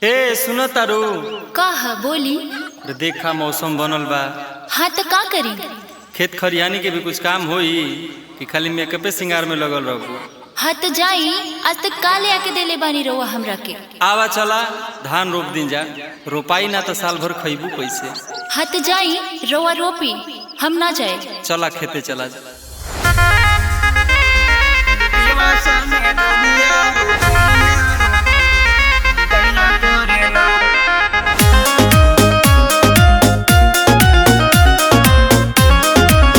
हे सुनो तारू। का है बोली। देखा मौसम बनल बा। हाँ तो का करी। खेत खरियानी के भी कुछ काम होई कि खाली मेकअपे सिंगार में लगल रहो। हाँ तो जाई, आज तक का ले आके देले बानी रहुआ हमरा के। आवा चला धान रोप दिन जा, रोपाई ना तो साल भर खइबू कैसे। हाँ तो जाई रहुआ रोपी, हम ना जाए। चला खेते चला जा। संगे धनिया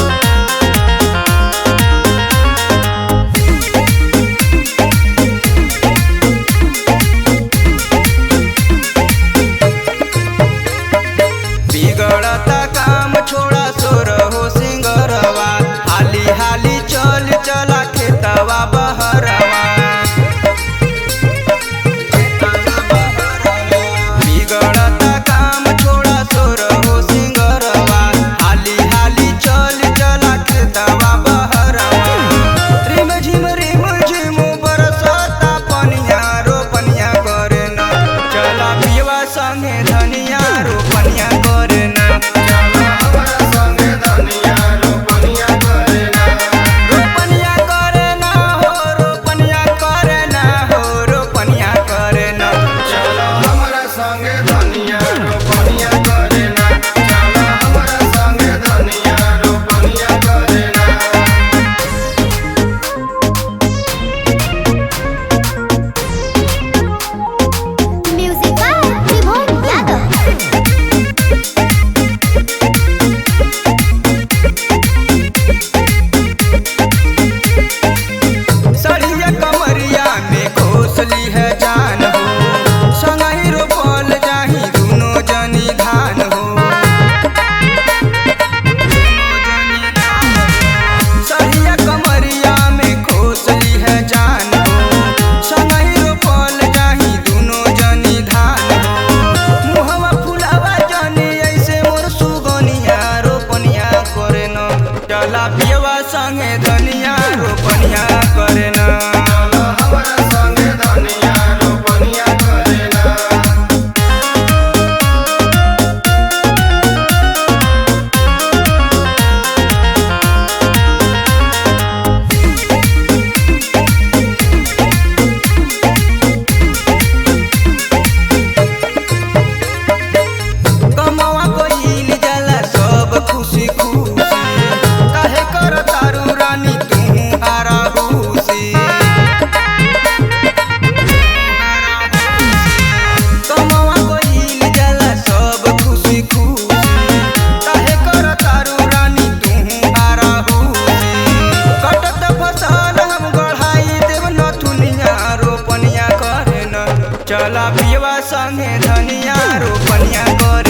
रोपनिया करे ना। चला पियवा संगे धनिया रोपनिया कर।